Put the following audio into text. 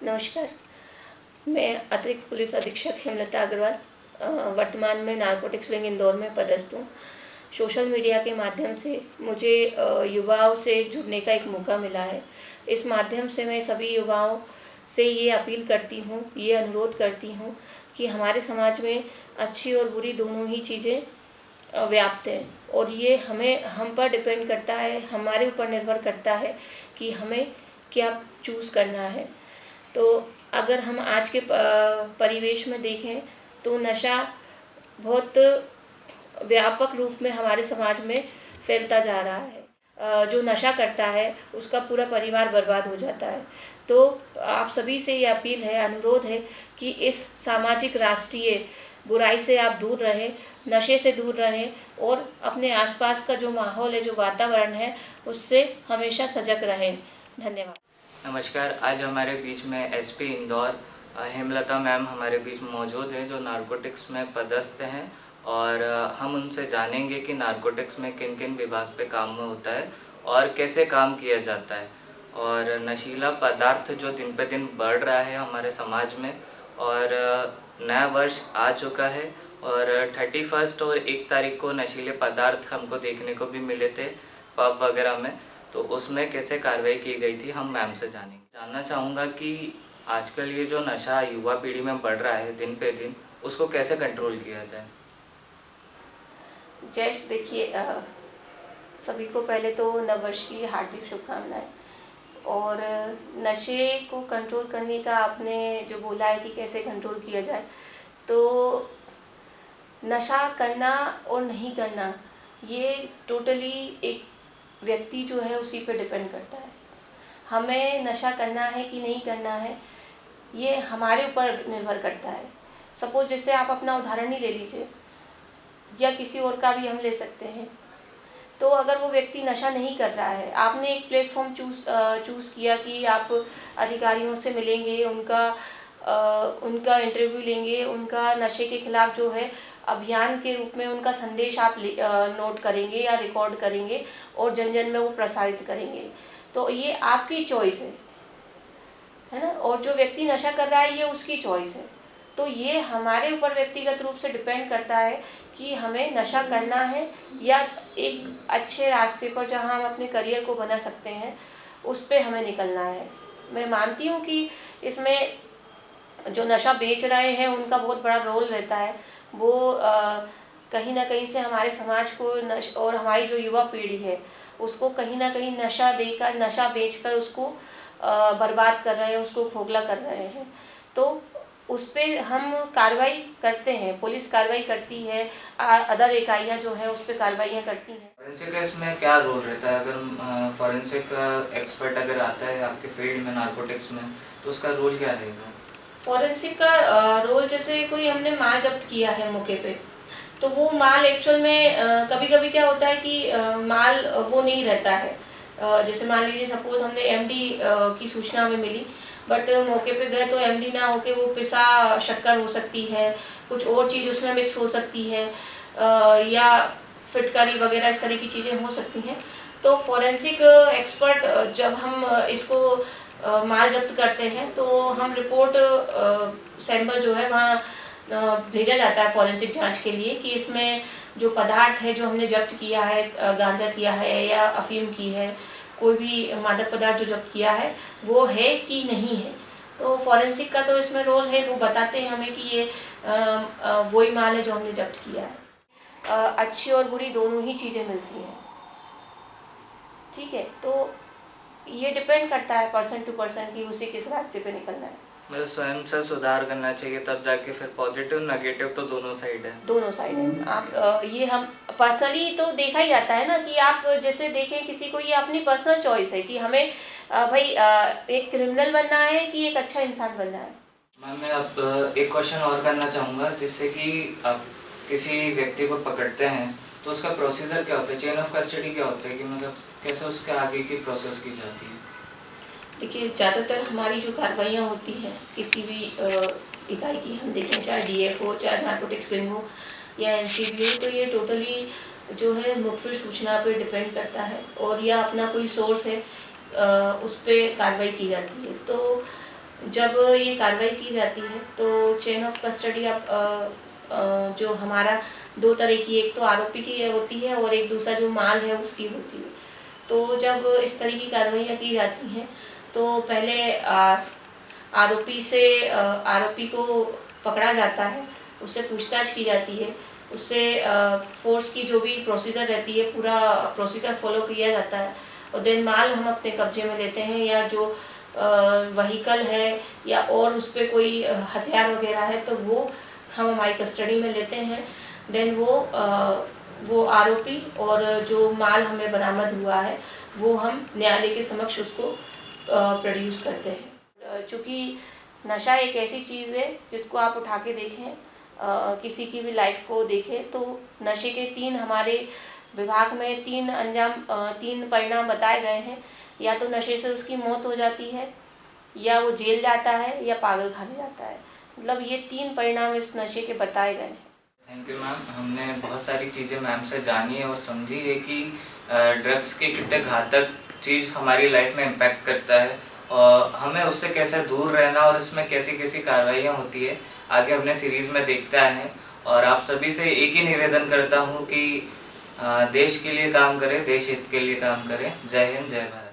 नमस्कार, मैं अतिरिक्त पुलिस अधीक्षक हेमलता अग्रवाल वर्तमान में नारकोटिक्स विंग इंदौर में पदस्थ हूँ। सोशल मीडिया के माध्यम से मुझे युवाओं से जुड़ने का एक मौका मिला है। इस माध्यम से मैं सभी युवाओं से ये अपील करती हूँ, ये अनुरोध करती हूँ कि हमारे समाज में अच्छी और बुरी दोनों ही चीज़ें व्याप्त हैं और ये हम पर डिपेंड करता है, हमारे ऊपर निर्भर करता है कि हमें क्या चूज़ करना है। तो अगर हम आज के परिवेश में देखें तो नशा बहुत व्यापक रूप में हमारे समाज में फैलता जा रहा है। जो नशा करता है उसका पूरा परिवार बर्बाद हो जाता है। तो आप सभी से ये अपील है, अनुरोध है कि इस सामाजिक राष्ट्रीय बुराई से आप दूर रहें, नशे से दूर रहें और अपने आसपास का जो माहौल है, जो वातावरण है, उससे हमेशा सजग रहें। धन्यवाद। नमस्कार, आज हमारे बीच में एसपी इंदौर हेमलता मैम हमारे बीच मौजूद हैं जो नारकोटिक्स में पदस्थ हैं और हम उनसे जानेंगे कि नारकोटिक्स में किन किन विभाग पे काम होता है और कैसे काम किया जाता है। और नशीला पदार्थ जो दिन पे दिन बढ़ रहा है हमारे समाज में और नया वर्ष आ चुका है और 31 और 1 तारीख को नशीले पदार्थ हमको देखने को भी मिले थे पब वगैरह में, तो उसमें कैसे कार्रवाई की गई थी हम मैम से जानना चाहूँगा कि आजकल ये जो नशा युवा पीढ़ी में बढ़ रहा है दिन पे दिन, उसको कैसे कंट्रोल किया जाए। जय, देखिए सभी को पहले तो नववर्ष की हार्दिक शुभकामनाएं। और नशे को कंट्रोल करने का आपने जो बोला है कि कैसे कंट्रोल किया जाए, तो नशा करना और नहीं करना ये टोटली एक व्यक्ति जो है उसी पे डिपेंड करता है। हमें नशा करना है कि नहीं करना है ये हमारे ऊपर निर्भर करता है। सपोज जैसे आप अपना उदाहरण ही ले लीजिए या किसी और का भी हम ले सकते हैं। तो अगर वो व्यक्ति नशा नहीं कर रहा है, आपने एक प्लेटफॉर्म चूज़ किया कि आप अधिकारियों से मिलेंगे, उनका इंटरव्यू लेंगे, उनका नशे के खिलाफ जो है अभियान के रूप में उनका संदेश आप नोट करेंगे या रिकॉर्ड करेंगे और जन जन में वो प्रसारित करेंगे। तो ये आपकी चॉइस है ना। और जो व्यक्ति नशा कर रहा है ये उसकी चॉइस है। तो ये हमारे ऊपर व्यक्तिगत रूप से डिपेंड करता है कि हमें नशा करना है या एक अच्छे रास्ते पर जहां हम अपने करियर को बना सकते हैं उस पे हमें निकलना है। मैं मानती हूँ कि इसमें जो नशा बेच रहे हैं उनका बहुत बड़ा रोल रहता है। वो कहीं ना कहीं से हमारे समाज को और हमारी जो युवा पीढ़ी है उसको कहीं ना कहीं नशा देकर, नशा बेचकर उसको बर्बाद कर रहे हैं, उसको खोखला कर रहे हैं। तो उस पर हम कार्रवाई करते हैं, पुलिस कार्रवाई करती है, अदर इकाइयाँ जो है उस पर कार्रवाइयाँ करती हैं। फॉरेंसिक इसमें क्या रोल रहता है? अगर फॉरेंसिक एक्सपर्ट अगर आता है आपके फील्ड में नारकोटिक्स में, तो उसका रोल क्या रहेगा? फॉरेंसिक का रोल, जैसे कोई हमने माल जब्त किया है मौके पे, तो वो माल एक्चुअल में कभी कभी क्या होता है कि माल वो नहीं रहता है। जैसे मान लीजिए सपोज हमने एमडी की सूचना हमें मिली, बट मौके पे गए तो एमडी ना होके वो पिसा शक्कर हो सकती है, कुछ और चीज़ उसमें मिक्स हो सकती है, या फिटकरी वगैरह इस तरह की चीज़ें हो सकती हैं। तो फॉरेंसिक एक्सपर्ट जब हम इसको माल जब्त करते हैं तो हम रिपोर्ट सैंपल जो है वहाँ भेजा जाता है फॉरेंसिक जांच के लिए कि इसमें जो पदार्थ है जो हमने जब्त किया है, गांजा किया है या अफीम की है, कोई भी मादक पदार्थ जो जब्त किया है वो है कि नहीं है। तो फॉरेंसिक का तो इसमें रोल है, वो बताते हैं हमें कि ये वही माल है जो हमने जब्त किया है। अच्छी और बुरी दोनों ही चीज़ें मिलती हैं, ठीक है। तो ये डिपेंड करता है पर्सन टू पर्सन कि उसे किस रास्ते पे निकलना है। मतलब स्वयं से सुधार करना चाहिए, तब जाके फिर पॉजिटिव नेगेटिव तो दोनों साइड है। दोनों साइड है। आप ये हम पर्सनली तो देखा ही जाता है ना कि आप जैसे देखें किसी को, ये अपनी पर्सनल चॉइस है कि हमें भाई एक क्रिमिनल बनना है कि एक अच्छा इंसान बनना है। मैम, मैं अब एक क्वेश्चन और करना चाहूँगा, जिससे कि आप किसी व्यक्ति को पकड़ते हैं तो उसका प्रोसीजर क्या होता है, चेन ऑफ कस्टडी क्या होता है, कि मतलब कैसे उसके आगे की प्रोसेस की जाती है? देखिए, ज़्यादातर हमारी जो कार्रवाइयाँ होती हैं किसी भी इकाई की, हम देखें चाहे डीएफ हो, चाहे नारकोटिक्स विंग हो या एनसीबी हो, तो ये टोटली जो है मुखबिर सूचना पर डिपेंड करता है और या अपना कोई सोर्स है उस पर कार्रवाई की जाती है। तो जब ये कार्रवाई की जाती है तो चेन ऑफ कस्टडी जो हमारा दो तरह की, एक तो आरोपी की होती है और एक दूसरा जो माल है उसकी होती है। तो जब इस तरह की कार्रवाइयाँ की जाती हैं तो पहले आरोपी को पकड़ा जाता है, उससे पूछताछ की जाती है, उससे फोर्स की जो भी प्रोसीजर रहती है पूरा प्रोसीजर फॉलो किया जाता है और देन माल हम अपने कब्जे में लेते हैं, या जो व्हीकल है या और उस पर कोई हथियार वगैरह है तो वो हम हमारी कस्टडी में लेते हैं। देन वो आरोपी और जो माल हमें बरामद हुआ है वो हम न्यायालय के समक्ष उसको प्रोड्यूस करते हैं। चूँकि नशा एक ऐसी चीज़ है जिसको आप उठा के देखें, किसी की भी लाइफ को देखें तो नशे के हमारे विभाग में तीन परिणाम बताए गए हैं। या तो नशे से उसकी मौत हो जाती है, या वो जेल जाता है, या पागल खाने जाता है। मतलब ये 3 परिणाम इस नशे के बताए गए हैं। Thank you ma'am. हमने बहुत सारी चीज़ें मैम से जानी है और समझी है कि ड्रग्स के कितने घातक चीज़ हमारी लाइफ में इम्पैक्ट करता है और हमें उससे कैसे दूर रहना और इसमें कैसी कैसी कार्रवाइयाँ होती है आगे हमने सीरीज़ में देखते आए हैं। और आप सभी से एक ही निवेदन करता हूँ कि देश के लिए काम करें, देश हित के लिए काम करें। जय हिंद, जय भारत।